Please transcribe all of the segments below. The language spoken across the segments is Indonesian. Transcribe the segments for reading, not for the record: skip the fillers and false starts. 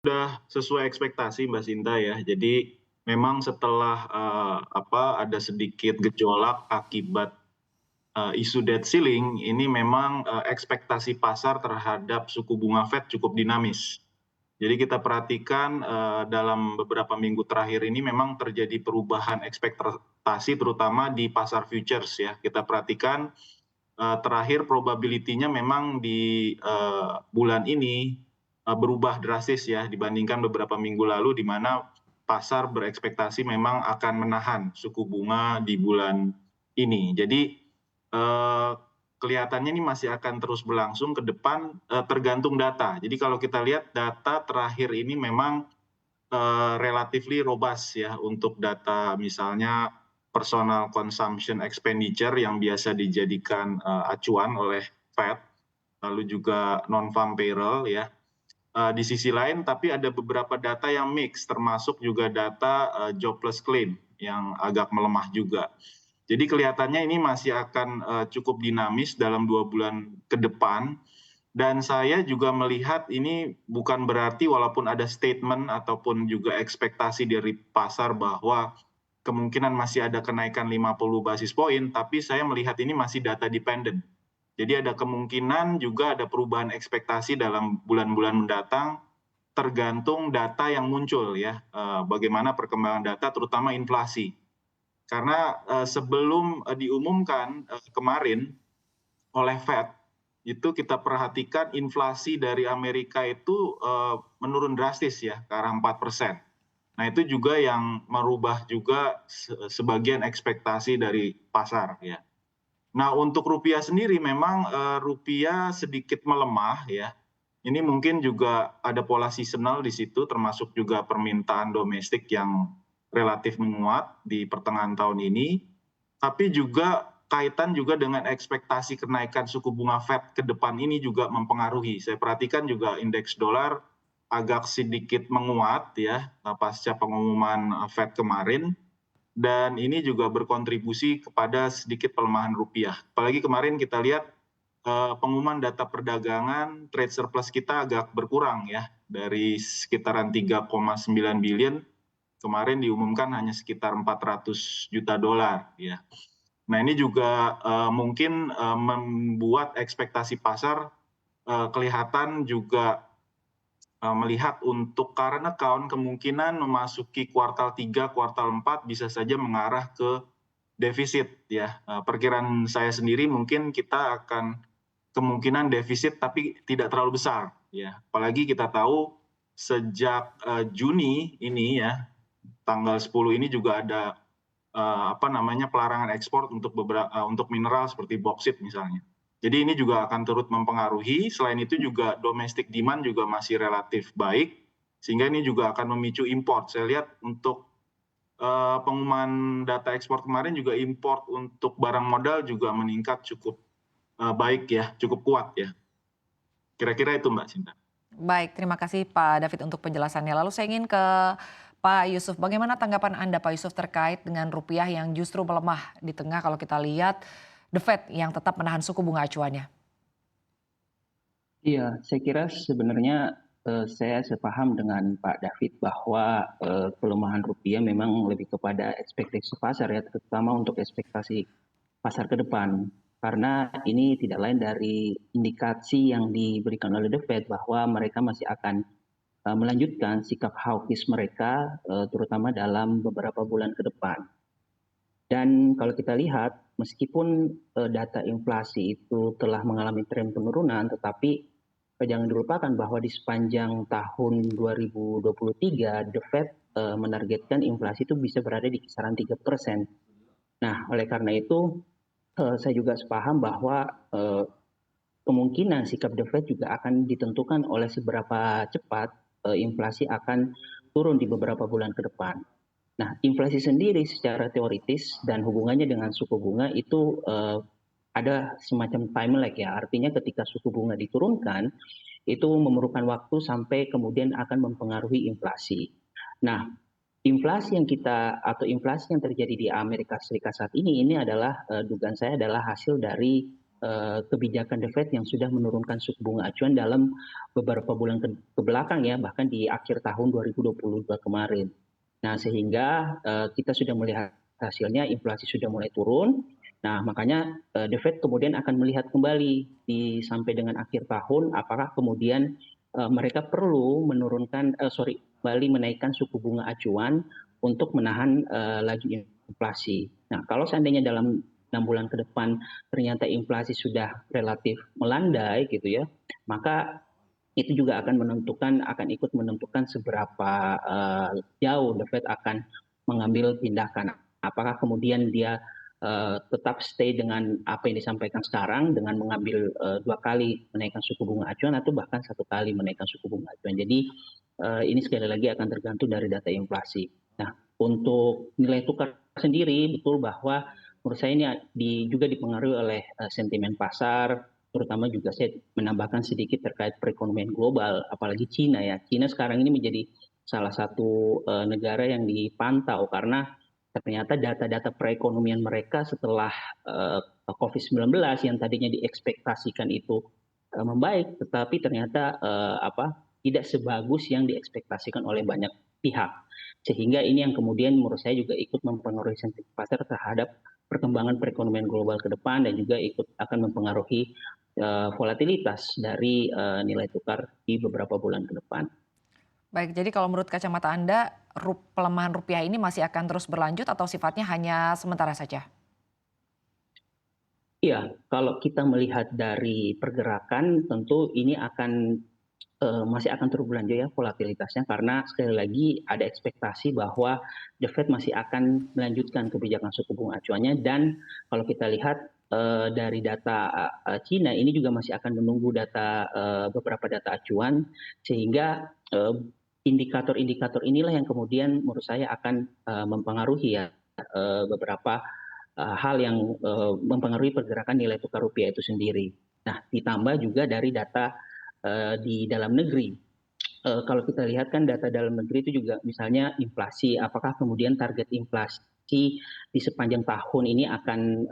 Sudah sesuai ekspektasi Mbak Sinta ya. Jadi memang setelah, ada sedikit gejolak akibat, isu debt ceiling, ini memang, ekspektasi pasar terhadap suku bunga Fed cukup dinamis. Jadi kita perhatikan, dalam beberapa minggu terakhir ini memang terjadi perubahan ekspektasi terutama di pasar futures ya. Kita perhatikan, terakhir probability-nya memang di, bulan ini, berubah drastis ya dibandingkan beberapa minggu lalu di mana pasar berekspektasi memang akan menahan suku bunga di bulan ini. Jadi, eee, kelihatannya ini masih akan terus berlangsung ke depan, tergantung data. Jadi kalau kita lihat data terakhir ini memang, relatively robust ya untuk data misalnya personal consumption expenditure yang biasa dijadikan, acuan oleh Fed, lalu juga non-farm payroll ya. Di sisi lain tapi ada beberapa data yang mix termasuk juga data, jobless claim yang agak melemah juga. Jadi kelihatannya ini masih akan, cukup dinamis dalam 2 bulan ke depan dan saya juga melihat ini bukan berarti walaupun ada statement ataupun juga ekspektasi dari pasar bahwa kemungkinan masih ada kenaikan 50 basis poin, tapi saya melihat ini masih data dependent. Jadi ada kemungkinan juga ada perubahan ekspektasi dalam bulan-bulan mendatang, tergantung data yang muncul ya, bagaimana perkembangan data terutama inflasi. Karena, sebelum, diumumkan, kemarin oleh Fed, itu kita perhatikan inflasi dari Amerika itu, menurun drastis ya ke arah 4%. Nah itu juga yang merubah juga sebagian ekspektasi dari pasar ya. Nah untuk rupiah sendiri memang, rupiah sedikit melemah ya. Ini mungkin juga ada pola seasonal di situ termasuk juga permintaan domestik yang relatif menguat di pertengahan tahun ini, tapi juga kaitan juga dengan ekspektasi kenaikan suku bunga Fed ke depan ini juga mempengaruhi. Saya perhatikan juga indeks dolar agak sedikit menguat ya, pasca pengumuman, Fed kemarin dan ini juga berkontribusi kepada sedikit pelemahan rupiah. Apalagi kemarin kita lihat, pengumuman data perdagangan trade surplus kita agak berkurang ya, dari sekitaran 3,9 billion, kemarin diumumkan hanya sekitar 400 juta dolar ya. Nah ini juga, mungkin, membuat ekspektasi pasar, kelihatan juga, melihat untuk current account kemungkinan memasuki kuartal 3, kuartal 4 bisa saja mengarah ke defisit ya. Perkiraan saya sendiri mungkin kita akan kemungkinan defisit tapi tidak terlalu besar ya. Apalagi kita tahu sejak, Juni ini ya, tanggal 10 ini juga ada, pelarangan ekspor untuk mineral seperti boksit misalnya. Jadi ini juga akan turut mempengaruhi, selain itu juga domestic demand juga masih relatif baik, sehingga ini juga akan memicu import. Saya lihat untuk, pengumuman data ekspor kemarin juga import untuk barang modal juga meningkat cukup, baik ya, cukup kuat ya. Kira-kira itu Mbak Sinta. Baik, terima kasih Pak David untuk penjelasannya. Lalu saya ingin ke Pak Yusuf. Bagaimana tanggapan Anda Pak Yusuf terkait dengan rupiah yang justru melemah di tengah kalau kita lihat The Fed yang tetap menahan suku bunga acuannya? Iya, saya kira sebenarnya saya sepaham dengan Pak David bahwa pelemahan rupiah memang lebih kepada ekspektasi pasar ya, terutama untuk ekspektasi pasar ke depan. Karena ini tidak lain dari indikasi yang diberikan oleh The Fed bahwa mereka masih akan melanjutkan sikap hawkish mereka, terutama dalam beberapa bulan ke depan. Dan kalau kita lihat, meskipun data inflasi itu telah mengalami tren penurunan, tetapi jangan dilupakan bahwa di sepanjang tahun 2023, The Fed menargetkan inflasi itu bisa berada di kisaran 3%. Nah, oleh karena itu, saya juga sepaham bahwa kemungkinan sikap The Fed juga akan ditentukan oleh seberapa cepat inflasi akan turun di beberapa bulan ke depan. Nah, inflasi sendiri secara teoritis dan hubungannya dengan suku bunga itu ada semacam time lag ya. Artinya ketika suku bunga diturunkan, itu memerlukan waktu sampai kemudian akan mempengaruhi inflasi. Nah, inflasi yang terjadi di Amerika Serikat saat ini adalah dugaan saya adalah hasil dari kebijakan The Fed yang sudah menurunkan suku bunga acuan dalam beberapa bulan ke belakang ya, bahkan di akhir tahun 2022 kemarin. Nah, sehingga kita sudah melihat hasilnya, inflasi sudah mulai turun. Nah, makanya The Fed kemudian akan melihat kembali sampai dengan akhir tahun, apakah kemudian mereka perlu kembali menaikkan suku bunga acuan untuk menahan laju inflasi. Nah, kalau seandainya dalam 6 bulan ke depan ternyata inflasi sudah relatif melandai gitu ya, maka itu juga akan ikut menentukan seberapa jauh The Fed akan mengambil tindakan. Apakah kemudian dia tetap stay dengan apa yang disampaikan sekarang dengan mengambil 2 kali menaikkan suku bunga acuan atau bahkan 1 kali menaikkan suku bunga acuan. Jadi ini sekali lagi akan tergantung dari data inflasi. Nah, untuk nilai tukar sendiri betul bahwa menurut saya ini juga dipengaruhi oleh sentimen pasar, terutama juga saya menambahkan sedikit terkait perekonomian global, apalagi Cina ya. Cina sekarang ini menjadi salah satu negara yang dipantau karena ternyata data-data perekonomian mereka setelah COVID-19 yang tadinya diekspektasikan itu membaik, tetapi ternyata tidak sebagus yang diekspektasikan oleh banyak pihak. Sehingga ini yang kemudian menurut saya juga ikut mempengaruhi sentimen pasar terhadap perkembangan perekonomian global ke depan dan juga ikut akan mempengaruhi volatilitas dari nilai tukar di beberapa bulan ke depan. Baik, jadi kalau menurut kacamata Anda, pelemahan rupiah ini masih akan terus berlanjut atau sifatnya hanya sementara saja? Iya, kalau kita melihat dari pergerakan tentu ini masih akan terus berlanjut ya volatilitasnya karena sekali lagi ada ekspektasi bahwa The Fed masih akan melanjutkan kebijakan suku bunga acuannya dan kalau kita lihat dari data Cina ini juga masih akan menunggu beberapa data acuan sehingga indikator-indikator inilah yang kemudian menurut saya akan mempengaruhi ya beberapa hal yang mempengaruhi pergerakan nilai tukar rupiah itu sendiri. Nah, ditambah juga dari data di dalam negeri. Kalau kita lihat kan data dalam negeri itu juga misalnya inflasi, apakah kemudian target inflasi di sepanjang tahun ini akan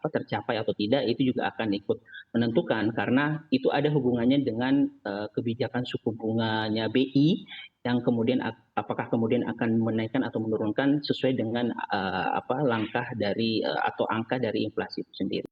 tercapai atau tidak, itu juga akan ikut menentukan karena itu ada hubungannya dengan kebijakan suku bunganya BI yang kemudian apakah kemudian akan menaikkan atau menurunkan sesuai dengan langkah dari atau angka dari inflasi itu sendiri.